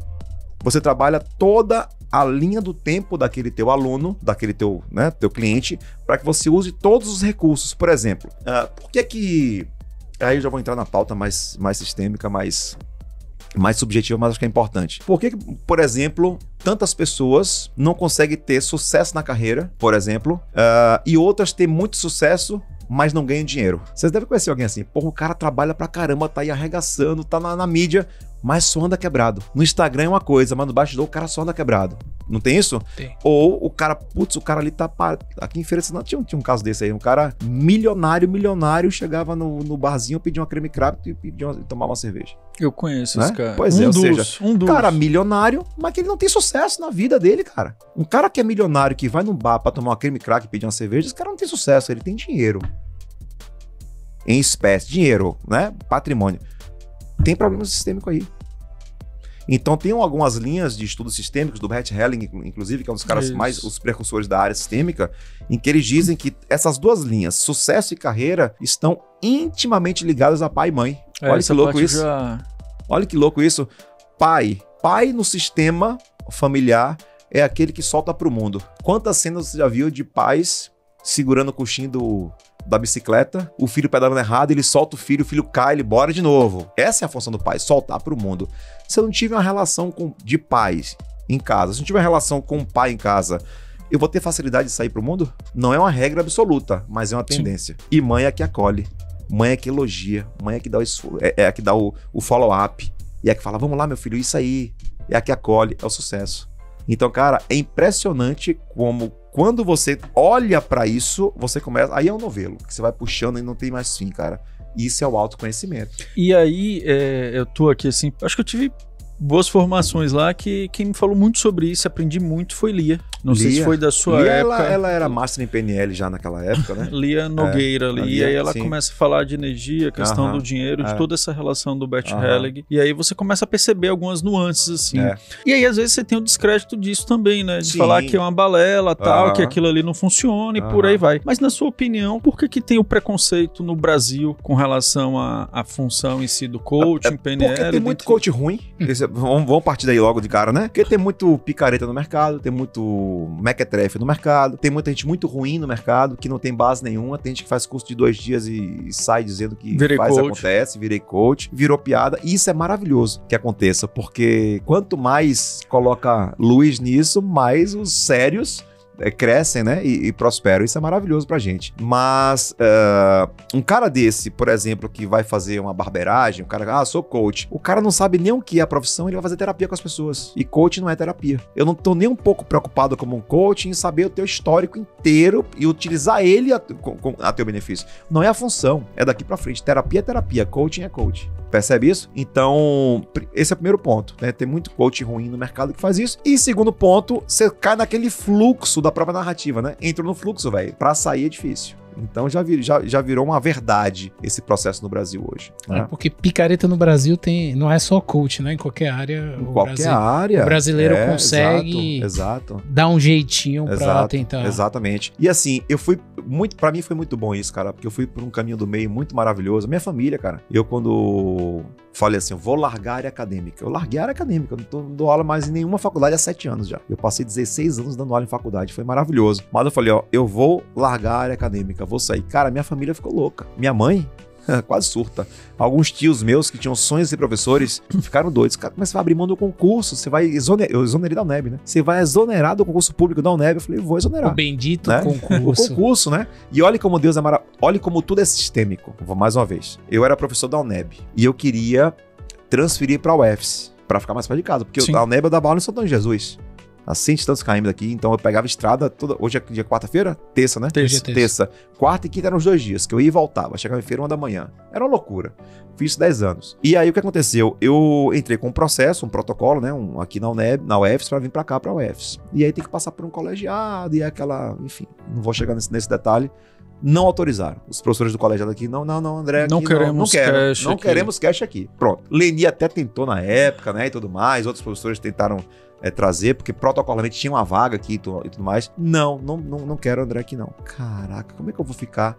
C: Você trabalha toda a linha do tempo daquele teu aluno, daquele teu cliente, para que você use todos os recursos. Por exemplo, por que... Aí eu já vou entrar na pauta mais sistêmica, mais subjetiva, mas acho que é importante. Por que, por exemplo, tantas pessoas não conseguem ter sucesso na carreira, por exemplo, e outras têm muito sucesso, mas não ganham dinheiro? Vocês devem conhecer alguém assim. Porra, o cara trabalha pra caramba, tá aí arregaçando, tá na mídia, mas só anda quebrado. No Instagram é uma coisa, mas no bastidor o cara só anda quebrado. Não tem isso? Tem. Ou o cara, o cara ali tá... Aqui em Feira de Santana tinha um caso desse aí. Um cara milionário, chegava no barzinho, pedia uma creme craft e tomava uma cerveja.
B: Eu conheço esse cara.
C: Pois ou seja, um cara milionário, mas que ele não tem sucesso na vida dele, cara. Um cara que é milionário, que vai num bar pra tomar uma creme crack e pedir uma cerveja, esse cara não tem sucesso, ele tem dinheiro. Em espécie, dinheiro, né? Patrimônio. Tem problema sistêmico aí. Então tem algumas linhas de estudos sistêmicos do Bert Helling, inclusive, que é um dos caras os precursores da área sistêmica, em que eles dizem que essas duas linhas, sucesso e carreira, estão intimamente ligadas a pai e mãe. Olha que louco isso. Olha que louco isso. Pai no sistema familiar é aquele que solta pro mundo. Quantas cenas você já viu de pais segurando o coxinho da bicicleta, o filho pedalando errado, ele solta o filho cai, ele bora de novo. Essa é a função do pai, soltar pro mundo. Se eu não tiver uma relação de pais em casa, se eu não tiver uma relação com o pai em casa, eu vou ter facilidade de sair pro mundo? Não é uma regra absoluta, mas é uma tendência. Sim. E mãe é que acolhe, mãe é que elogia, mãe é que dá a que dá o follow-up, e é que fala, vamos lá meu filho, isso aí, é a que acolhe, é o sucesso. Então, cara, é impressionante como quando você olha pra isso, você começa... Aí é um novelo, que você vai puxando e não tem mais fim, cara. Isso é o autoconhecimento.
B: E aí, eu tô aqui assim... Acho que eu tive boas formações lá, que quem me falou muito sobre isso, aprendi muito, foi Lia. Não sei se foi da sua época.
C: Ela era master em PNL já naquela época, né?
B: Lia Nogueira ali. E aí ela começa a falar de energia, questão do dinheiro, de toda essa relação do Bert Helling. E aí você começa a perceber algumas nuances, assim. E aí, às vezes, você tem o descrédito disso também, né? De falar que é uma balela, tal, que aquilo ali não funciona e por aí vai. Mas, na sua opinião, por que tem o preconceito no Brasil com relação à função em si do coaching, PNL?
C: Porque tem muito coach ruim. vamos partir daí logo de cara, né? Porque tem muito picareta no mercado, tem muito mequetrefe no mercado, tem muita gente muito ruim no mercado, que não tem base nenhuma, tem gente que faz curso de 2 dias e sai dizendo que acontece, virei coach, virou piada, e isso é maravilhoso que aconteça, porque quanto mais coloca luz nisso, mais os sérios crescem, né, e prosperam. Isso é maravilhoso pra gente. Mas um cara desse, por exemplo, que vai fazer uma barbeiragem, o cara, sou coach. O cara não sabe nem o que é a profissão, ele vai fazer terapia com as pessoas. E coach não é terapia. Eu não tô nem um pouco preocupado como um coach em saber o teu histórico inteiro e utilizar ele a teu benefício. Não é a função, é daqui pra frente. Terapia é terapia, coaching é coaching. Percebe isso? Então, esse é o primeiro ponto, né? Tem muito coach ruim no mercado que faz isso. E segundo ponto, você cai naquele fluxo da própria narrativa, né? Entrou no fluxo, velho. Pra sair é difícil. Então já virou uma verdade esse processo no Brasil hoje. Né?
A: Porque picareta no Brasil não é só coach, né? Em qualquer área.
C: Área.
A: O brasileiro consegue dar um jeitinho pra tentar.
C: Exatamente. E assim, pra mim foi muito bom isso, cara, porque eu fui por um caminho do meio muito maravilhoso. Minha família, cara, quando falei assim, eu vou largar a área acadêmica. Eu larguei a área acadêmica, eu não dou aula mais em nenhuma faculdade há 7 anos já. Eu passei 16 anos dando aula em faculdade, foi maravilhoso. Mas eu falei, eu vou largar a área acadêmica, vou sair. Cara, minha família ficou louca. Minha mãe quase surta. Alguns tios meus que tinham sonhos de ser professores ficaram doidos. Cara, como é que você vai abrir mão do concurso? Você vai exonerar. Eu exonerei da UNEB, né? Você vai exonerar do concurso público da UNEB? Eu falei, vou exonerar.
A: O bendito, né?
C: Concurso. O concurso, né? E olha como Deus é maravilhoso. Olha como tudo é sistêmico. Vou mais uma vez. Eu era professor da UNEB e eu queria transferir para a UFS para ficar mais perto de casa, porque a UNEB eu dava aula em São Antônio de Jesus. A 100 e tantos km daqui, então eu pegava estrada toda. Hoje é dia quarta-feira? Terça, né? Terça. Quarta e quinta eram os 2 dias, que eu ia e voltava. Chegava em feira 1 da manhã. Era uma loucura. Fiz isso 10 anos. E aí o que aconteceu? Eu entrei com um processo, um protocolo, né? Aqui na UNEB, na UFS, pra vir pra cá, pra UFS. E aí tem que passar por um colegiado e aquela. Enfim, não vou chegar nesse detalhe. Não autorizaram. Os professores do colegiado aqui, não, André, aqui, não queremos cash aqui. Pronto. Leni até tentou na época, né, e tudo mais. Outros professores tentaram trazer, porque protocolarmente tinha uma vaga aqui e tudo mais. Não quero André aqui não. Caraca, como é que eu vou ficar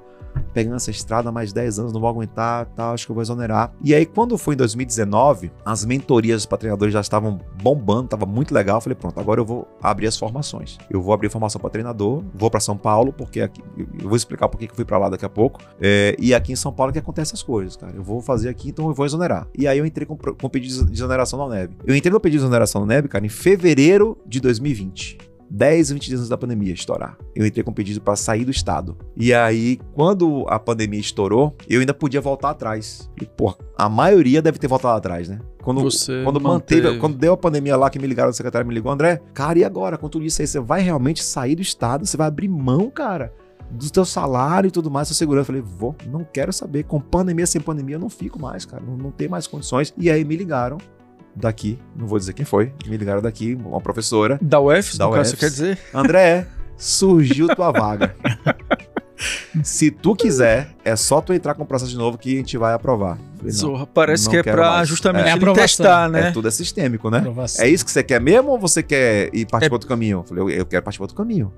C: pegando essa estrada mais 10 anos, não vou aguentar, tal, acho que eu vou exonerar. E aí, quando foi em 2019, as mentorias para treinadores já estavam bombando, tava muito legal. Eu falei, pronto, agora eu vou abrir as formações. Eu vou abrir formação para treinador, vou para São Paulo, porque aqui, eu vou explicar por que eu fui para lá daqui a pouco. E aqui em São Paulo que acontecem as coisas, cara. Eu vou fazer aqui, então eu vou exonerar. E aí eu entrei com pedido de exoneração na UNEB. Eu entrei no pedido de exoneração na UNEB, cara, em fevereiro de 2020. 10, 20 dias antes da pandemia estourar. Eu entrei com pedido para sair do estado. E aí, quando a pandemia estourou, eu ainda podia voltar atrás. E, pô, a maioria deve ter voltado atrás, né? Quando deu a pandemia lá, que me ligaram, o secretário me ligou, André, cara, e agora? Com tudo isso aí, você vai realmente sair do estado? Você vai abrir mão, cara, do teu salário e tudo mais, sua segurança? Eu falei, não quero saber. Com pandemia, sem pandemia, eu não fico mais, cara. Não tem mais condições. E aí me ligaram daqui, não vou dizer quem foi, me ligaram daqui, uma professora.
B: Da UFS, no caso, você quer dizer?
C: André, surgiu tua vaga. Se tu quiser, é só tu entrar com o processo de novo que a gente vai aprovar. Falei,
B: Zorra, parece que é pra justamente testar, né?
C: Tudo é sistêmico, né? Aprovação. É isso que você quer mesmo ou você quer ir partir para outro caminho? Eu falei, eu quero partir para outro caminho.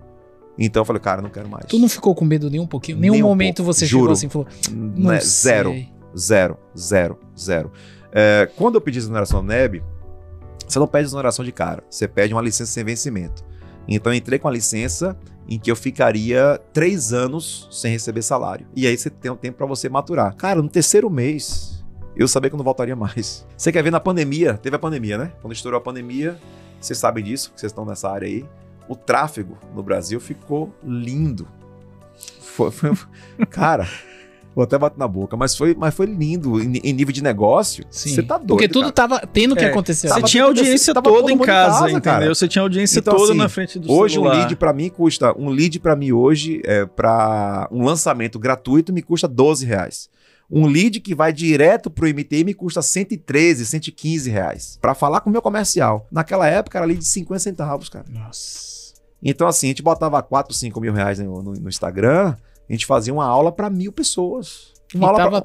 C: Então eu falei, cara, não quero mais.
A: Tu não ficou com medo nem um pouquinho? Nenhum momento pouco. Você chegou assim e falou, não sei.
C: Zero. Quando eu pedi exoneração na UNEB, você não pede exoneração de cara, você pede uma licença sem vencimento. Então eu entrei com a licença em que eu ficaria 3 anos sem receber salário. E aí você tem um tempo para você maturar. Cara, no 3º mês, eu sabia que eu não voltaria mais. Você quer ver na pandemia? Teve a pandemia, né? Quando estourou a pandemia, vocês sabem disso, que vocês estão nessa área aí. O tráfego no Brasil ficou lindo. Cara... Vou até bater na boca, mas foi lindo em nível de negócio. Você tá doido,
A: porque tudo tava tendo que acontecer.
B: Você tinha audiência toda em casa, entendeu? Cara. Você tinha audiência então, toda assim, na frente do
C: hoje
B: celular.
C: Um lead pra mim hoje, para um lançamento gratuito, me custa R$12. Um lead que vai direto pro MTI me custa R$113, R$115. Pra falar com o meu comercial. Naquela época era lead de 50 centavos, cara.
A: Nossa.
C: Então assim, a gente botava 4, 5 mil reais no Instagram... A gente fazia uma aula para 1.000 pessoas.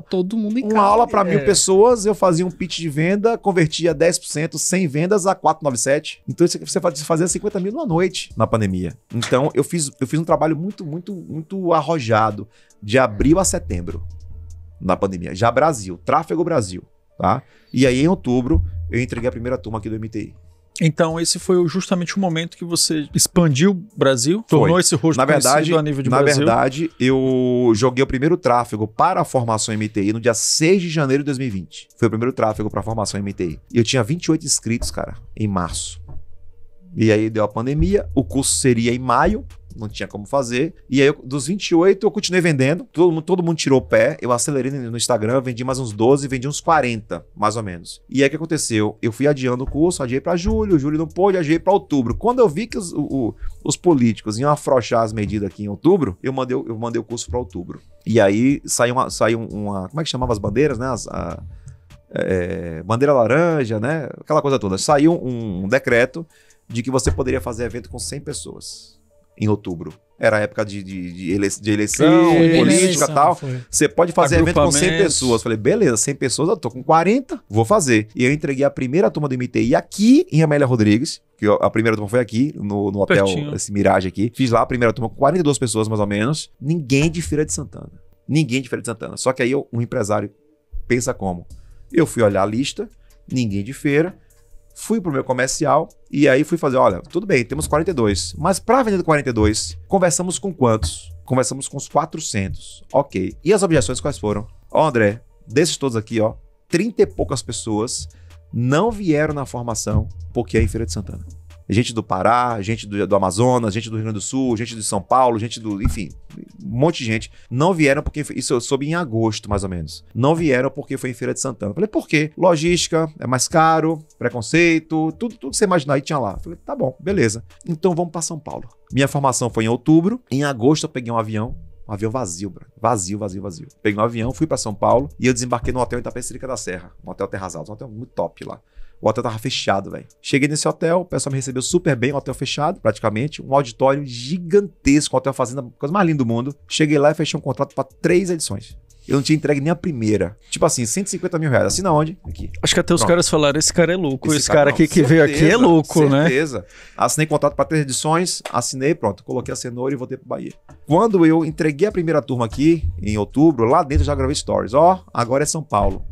A: Todo mundo em casa.
C: Uma aula para 1.000 pessoas, eu fazia um pitch de venda, convertia 10%, 100 vendas a 497. Então você fazia 50 mil numa noite na pandemia. Então eu fiz um trabalho muito arrojado de abril a setembro na pandemia. Já Brasil, tráfego Brasil. tá? E aí, em outubro, eu entreguei a primeira turma aqui do MTI.
B: Então, esse foi justamente o momento que você expandiu o Brasil? Tornou esse rosto conhecido a nível de Brasil?
C: Na verdade, eu joguei o primeiro tráfego para a formação MTI no dia 6 de janeiro de 2020. Foi o primeiro tráfego para a formação MTI. E eu tinha 28 inscritos, cara, em março. E aí deu a pandemia, o curso seria em maio, não tinha como fazer. E aí, dos 28, eu continuei vendendo. Todo mundo tirou o pé. Eu acelerei no Instagram, vendi mais uns 12, vendi uns 40, mais ou menos. E aí, o que aconteceu? Eu fui adiando o curso, adiei para julho não pôde, adiei para outubro. Quando eu vi que os políticos iam afrouxar as medidas aqui em outubro, eu mandei o curso para outubro. E aí, saiu uma... Como é que chamava as bandeiras, né? Bandeira laranja, né? Aquela coisa toda. Saiu um decreto de que você poderia fazer evento com 100 pessoas. Em outubro. Era a época de eleição, política e tal. Você pode fazer evento com 100 pessoas. Falei, beleza, 100 pessoas, eu tô com 40, vou fazer. E eu entreguei a primeira turma do MTI aqui em Amélia Rodrigues, que a primeira turma foi aqui, no hotel, esse Mirage aqui. Fiz lá a primeira turma com 42 pessoas, mais ou menos. Ninguém de Feira de Santana. Só que aí um empresário pensa como? Eu fui olhar a lista, ninguém de feira. Fui pro meu comercial e aí fui fazer, olha, tudo bem, temos 42, mas para vender 42, conversamos com quantos? Conversamos com os 400, ok. E as objeções quais foram? Ó, André, desses todos aqui, ó, 30 e poucas pessoas não vieram na formação porque é em Feira de Santana. Gente do Pará, gente do Amazonas, gente do Rio Grande do Sul, gente de São Paulo, gente do... Enfim, um monte de gente. Não vieram porque... Isso eu soube em agosto, mais ou menos. Não vieram porque foi em Feira de Santana. Falei, por quê? Logística, é mais caro, preconceito, tudo que você imaginar aí tinha lá. Falei, tá bom, beleza. Então vamos pra São Paulo. Minha formação foi em outubro. Em agosto eu peguei um avião vazio, bro. Vazio. Peguei um avião, fui pra São Paulo e eu desembarquei no hotel Itapecerica da Serra. Um hotel Terras Altas, um hotel muito top lá. O hotel tava fechado, velho. Cheguei nesse hotel, o pessoal me recebeu super bem, um hotel fechado, praticamente. Um auditório gigantesco, um hotel fazenda, coisa mais linda do mundo. Cheguei lá e fechei um contrato pra 3 edições. Eu não tinha entregue nem a primeira. Tipo assim, 150 mil reais. Assina onde? Aqui.
B: Acho que até os caras falaram, esse cara é louco. Esse cara aqui que veio aqui é louco, né?
C: Certeza. Assinei contrato para 3 edições, assinei, pronto. Coloquei a cenoura e voltei pro Bahia. Quando eu entreguei a primeira turma aqui, em outubro, lá dentro eu já gravei stories. Ó, agora é São Paulo.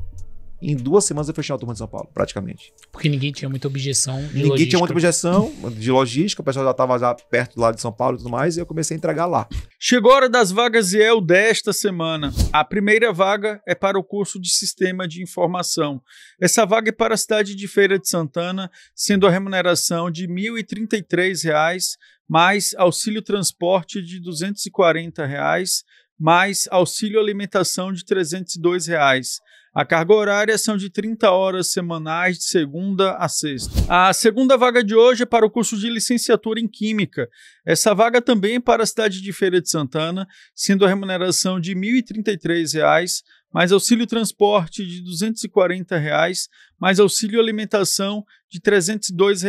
C: Em 2 semanas eu fechei uma turma de São Paulo, praticamente.
A: Porque ninguém tinha muita objeção de
C: logística. Ninguém tinha muita objeção de logística, o pessoal já estava já perto lá de São Paulo e tudo mais, e eu comecei a entregar lá.
B: Chegou a hora das vagas IEL desta semana. A primeira vaga é para o curso de Sistema de Informação. Essa vaga é para a cidade de Feira de Santana, sendo a remuneração de R$ 1.033, mais auxílio transporte de R$ 240, mais auxílio alimentação de R$ 302. A carga horária são de 30 horas semanais de segunda a sexta. A segunda vaga de hoje é para o curso de licenciatura em Química. Essa vaga também é para a cidade de Feira de Santana, sendo a remuneração de R$ 1.033, mais auxílio transporte de R$ 240, mais auxílio alimentação de R$ 302.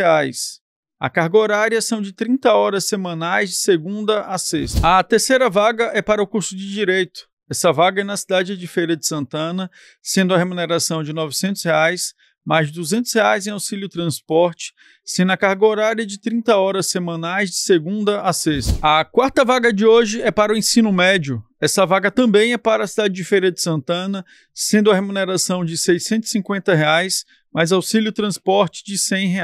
B: A carga horária são de 30 horas semanais de segunda a sexta. A terceira vaga é para o curso de Direito. Essa vaga é na cidade de Feira de Santana, sendo a remuneração de R$ 900, mais R$ 200 em auxílio transporte, sendo a carga horária de 30 horas semanais de segunda a sexta. A quarta vaga de hoje é para o ensino médio. Essa vaga também é para a cidade de Feira de Santana, sendo a remuneração de R$ 650, mais auxílio transporte de R$ 100.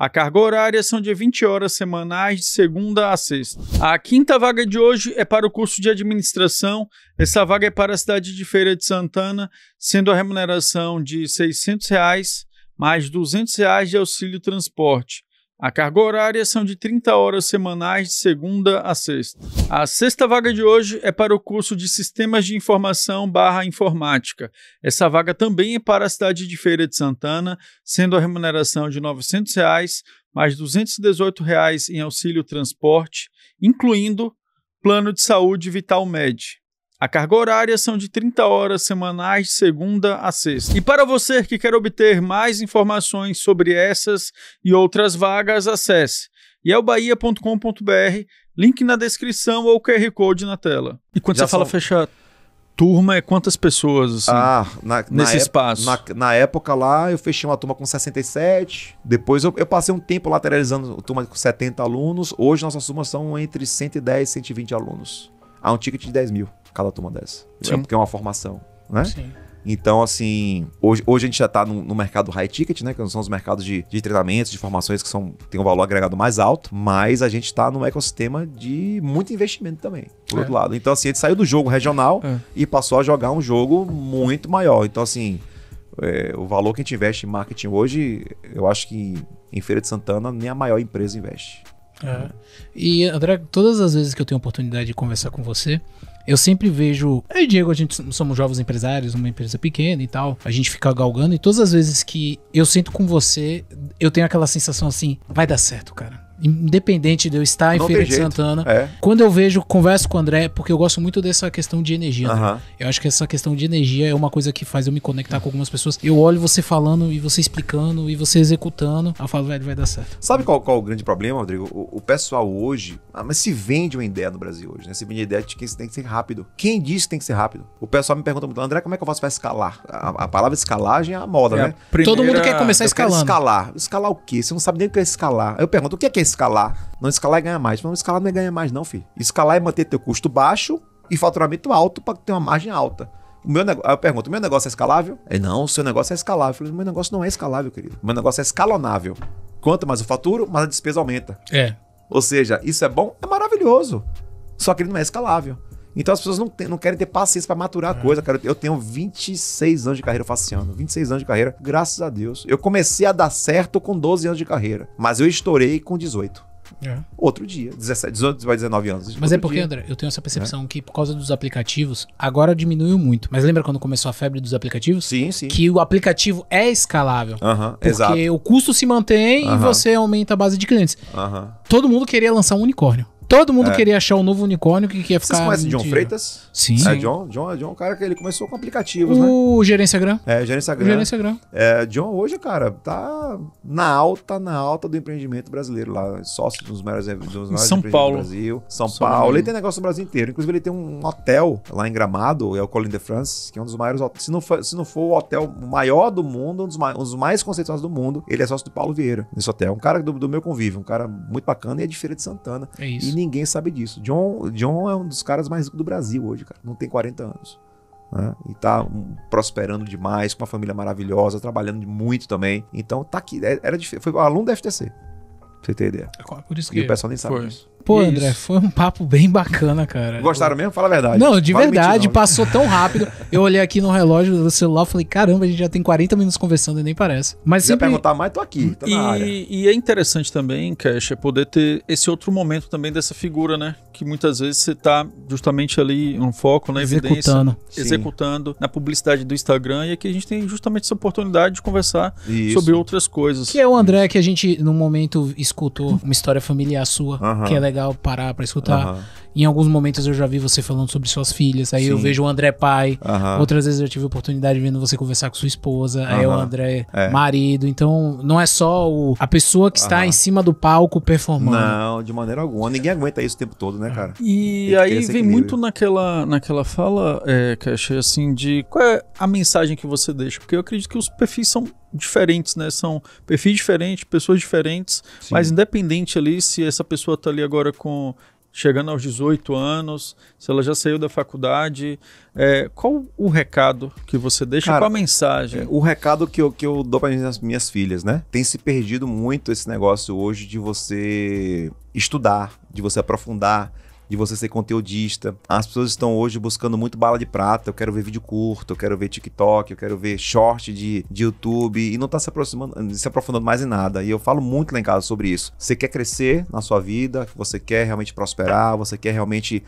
B: A carga horária são de 20 horas semanais de segunda a sexta. A quinta vaga de hoje é para o curso de administração. Essa vaga é para a cidade de Feira de Santana, sendo a remuneração de R$ 600, mais R$ 200 de auxílio transporte. A carga horária são de 30 horas semanais de segunda a sexta. A sexta vaga de hoje é para o curso de Sistemas de Informação / Informática. Essa vaga também é para a cidade de Feira de Santana, sendo a remuneração de R$ 900, mais R$ 218 em auxílio transporte, incluindo plano de saúde VitalMed. A carga horária são de 30 horas semanais de segunda a sexta. E para você que quer obter mais informações sobre essas e outras vagas, acesse ielbahia.com.br, link na descrição ou QR Code na tela. E quando você fala fechar turma, é quantas pessoas assim, nesse espaço?
C: Na época lá, eu fechei uma turma com 67. Depois eu passei um tempo lateralizando a turma com 70 alunos. Hoje nossas turmas são entre 110 e 120 alunos. Há um ticket de 10 mil cada turma dessa. Sim. É porque é uma formação, né?
A: Sim.
C: Então, assim, hoje a gente já tá no mercado high ticket, né? Que são os mercados de treinamentos, de formações que tem um valor agregado mais alto, mas a gente tá num ecossistema de muito investimento também, por outro lado. Então, assim, a gente saiu do jogo regional e passou a jogar um jogo muito maior. Então, assim, o valor que a gente investe em marketing hoje, eu acho que em Feira de Santana nem a maior empresa investe.
A: E, André, todas as vezes que eu tenho a oportunidade de conversar com você, eu sempre vejo... Eu e Diego, a gente somos jovens empresários, uma empresa pequena e tal, a gente fica galgando, e todas as vezes que eu sento com você, eu tenho aquela sensação assim, vai dar certo, cara. Independente de eu estar em Feira de Santana, quando eu vejo, converso com o André, porque eu gosto muito dessa questão de energia, né? Eu acho que essa questão de energia é uma coisa que faz eu me conectar com algumas pessoas. Eu olho você falando e você explicando e você executando, eu falo, velho, vai dar certo.
C: Sabe qual o grande problema, Rodrigo? O pessoal hoje, mas se vende uma ideia no Brasil hoje, né? Se vende a ideia de que isso tem que ser rápido. Quem disse que tem que ser rápido? O pessoal me pergunta muito, André, como é que eu faço pra escalar? A palavra escalagem é a moda, né?
A: Todo mundo quer começar escalando.
C: Escalar. Escalar o quê? Você não sabe nem o que é escalar. Aí eu pergunto, o que é escalar? Não, escalar é ganhar mais. Não, escalar não é ganhar mais não, filho. Escalar é manter teu custo baixo e faturamento alto para ter uma margem alta. Aí eu pergunto, o meu negócio é escalável? Não, o seu negócio é escalável. Eu falei, o meu negócio não é escalável, querido. O meu negócio é escalonável. Quanto mais eu faturo, mais a despesa aumenta. Ou seja, isso é bom? É maravilhoso. Só que ele não é escalável. Então as pessoas não querem ter paciência para maturar a coisa, cara. Eu tenho 26 anos de carreira, eu faço esse ano. 26 anos de carreira, graças a Deus. Eu comecei a dar certo com 12 anos de carreira, mas eu estourei com 18. Outro dia, 18 vai 19 anos.
A: Mas é porque, dia. André, eu tenho essa percepção que por causa dos aplicativos, agora diminuiu muito. Mas lembra quando começou a febre dos aplicativos?
C: Sim.
A: Que o aplicativo é escalável.
C: Exato.
A: Porque o custo se mantém e você aumenta a base de clientes. Todo mundo queria lançar um unicórnio. Todo mundo queria achar um novo unicórnio que ia ficar...
C: Vocês conhecem John Freitas?
A: Sim.
C: John é um cara que ele começou com aplicativos, né?
A: O Gerência Gram.
C: Gerência Gram. John hoje, cara, tá na alta do empreendimento brasileiro lá. Sócio dos maiores
B: São Paulo.
C: Do Brasil. São Paulo. Ele tem negócio no Brasil inteiro. Inclusive, ele tem um hotel lá em Gramado, é o Colline de France, que é um dos maiores hotéis. Se não for o hotel maior do mundo, um dos mais conceituados do mundo, ele é sócio do Paulo Vieira, nesse hotel. Um cara do meu convívio, um cara muito bacana e é de Feira de Santana.
A: É isso.
C: E ninguém sabe disso. John é um dos caras mais ricos do Brasil hoje, cara. Não tem 40 anos. Né? E tá prosperando demais, com uma família maravilhosa, trabalhando muito também. Então tá aqui. Foi aluno da FTC. Pra você ter ideia.
A: Por isso que
C: e o pessoal nem sabe disso.
A: Pô, André, foi um papo bem bacana, cara.
C: Gostaram mesmo? Fala a verdade.
A: Não, de verdade, passou tão rápido. Eu olhei aqui no relógio do celular e falei, caramba, a gente já tem 40 minutos conversando e nem parece. Mas
C: se perguntar mais, tô aqui, tô na área.
B: E é interessante também, Cash, poder ter esse outro momento também dessa figura, né? Que muitas vezes você tá justamente ali no foco, na evidência. Executando na publicidade do Instagram. E aqui a gente tem justamente essa oportunidade de conversar sobre outras coisas.
A: Que é o André que a gente, no momento, escutou uma história familiar sua, que é legal parar pra escutar. Em alguns momentos eu já vi você falando sobre suas filhas. Aí eu vejo o André pai. Outras vezes eu tive a oportunidade de vendo você conversar com sua esposa. Aí o André marido. Então não é só a pessoa que está em cima do palco performando.
C: Não, de maneira alguma. Ninguém aguenta isso o tempo todo, né, cara?
B: E aí vem muito naquela fala, que eu achei assim, de qual é a mensagem que você deixa. Porque eu acredito que os perfis são diferentes, né? São perfis diferentes, pessoas diferentes. Mas independente ali se essa pessoa tá ali agora chegando aos 18 anos, se ela já saiu da faculdade, qual o recado que você deixa? Cara, qual a mensagem?
C: O recado que eu dou para as minhas filhas, né? Tem se perdido muito esse negócio hoje de você estudar, de você aprofundar, de você ser conteudista. As pessoas estão hoje buscando muito bala de prata. Eu quero ver vídeo curto, eu quero ver TikTok, eu quero ver short de YouTube, e não tá se aprofundando mais em nada. E eu falo muito lá em casa sobre isso. Você quer crescer na sua vida, você quer realmente prosperar, você quer realmente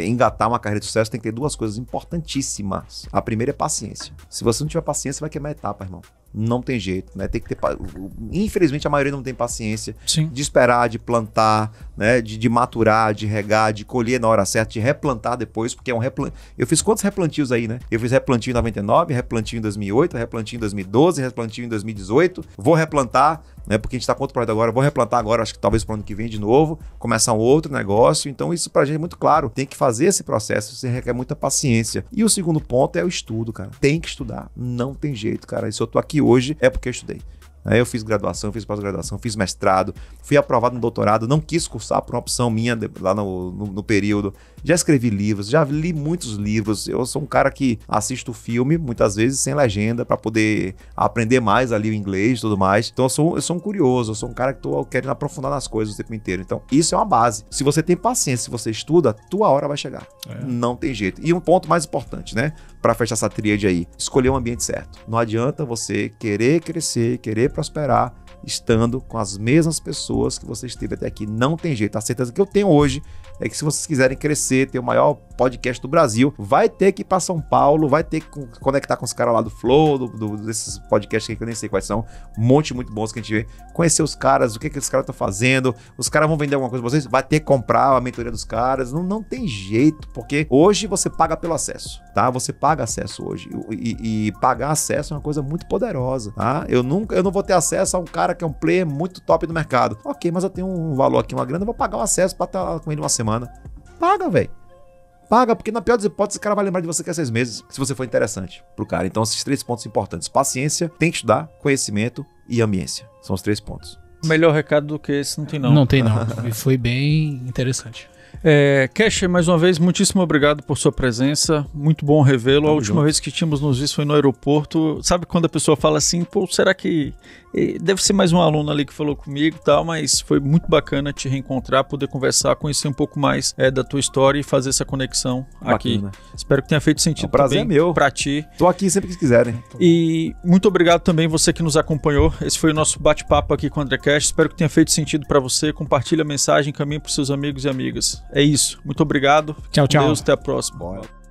C: engatar uma carreira de sucesso, tem que ter duas coisas importantíssimas. A primeira é paciência. Se você não tiver paciência, você vai queimar a etapa, irmão. Não tem jeito, né? Tem que ter. Infelizmente, a maioria não tem paciência de esperar, de plantar, né? De maturar, de regar, de colher na hora certa, de replantar depois, porque é um replantio. Eu fiz quantos replantios aí, né? Eu fiz replantio em 99, replantio em 2008, replantio em 2012, replantio em 2018. Vou replantar, né? Porque a gente tá com outro projeto agora. Vou replantar agora, acho que talvez pro ano que vem de novo, começar um outro negócio. Então, isso pra gente é muito claro. Tem que fazer esse processo, isso requer muita paciência. E o segundo ponto é o estudo, cara. Tem que estudar. Não tem jeito, cara. E se eu tô aqui hoje, é porque eu estudei. Eu fiz graduação, fiz pós-graduação, fiz mestrado, fui aprovado no doutorado, não quis cursar por uma opção minha lá no período. Já escrevi livros, já li muitos livros. Eu sou um cara que assisto filme, muitas vezes sem legenda, para poder aprender mais ali o inglês e tudo mais. Então eu sou um curioso, eu sou um cara que tô querendo aprofundar nas coisas o tempo inteiro. Então isso é uma base. Se você tem paciência, se você estuda, tua hora vai chegar. Não tem jeito. E um ponto mais importante, né? Para fechar essa tríade aí, escolher um ambiente certo. Não adianta você querer crescer, querer prosperar, estando com as mesmas pessoas que você esteve até aqui. Não tem jeito. A certeza que eu tenho hoje é que se vocês quiserem crescer, ter o maior podcast do Brasil, vai ter que ir para São Paulo, vai ter que conectar com os caras lá do Flow, desses podcasts que eu nem sei quais são, um monte muito bons que a gente vê, conhecer os caras, o que esses caras estão fazendo, os caras vão vender alguma coisa para vocês, vai ter que comprar a mentoria dos caras, não tem jeito, porque hoje você paga pelo acesso, tá? Você paga acesso hoje, e pagar acesso é uma coisa muito poderosa, tá? Eu não vou ter acesso a um cara que é um player muito top do mercado. Ok, mas eu tenho um valor aqui, uma grana, eu vou pagar o acesso para estar com ele uma semana. Paga, velho. Paga, porque na pior das hipóteses, o cara vai lembrar de você que é 6 meses, se você for interessante pro cara. Então, esses 3 pontos importantes. Paciência, tem que estudar, conhecimento e ambiência. São os 3 pontos.
B: Melhor recado do que esse não tem não.
A: Não tem não. E foi bem interessante.
B: Cash, mais uma vez, muitíssimo obrigado por sua presença, muito bom revê-lo. A última vez que tínhamos nos visto foi no aeroporto. Sabe quando a pessoa fala assim, pô, será que deve ser mais um aluno ali que falou comigo e tal, mas foi muito bacana te reencontrar, poder conversar, conhecer um pouco mais da tua história e fazer essa conexão aqui. Espero que tenha feito sentido. O
C: prazer é meu
B: pra ti.
C: Tô aqui sempre que quiserem.
B: E muito obrigado também você que nos acompanhou. Esse foi o nosso bate-papo aqui com o André Cash. Espero que tenha feito sentido para você. Compartilhe a mensagem, caminhe para seus amigos e amigas. É isso. Muito obrigado.
A: Tchau, tchau.
B: Deus, até a próxima.
C: Bora.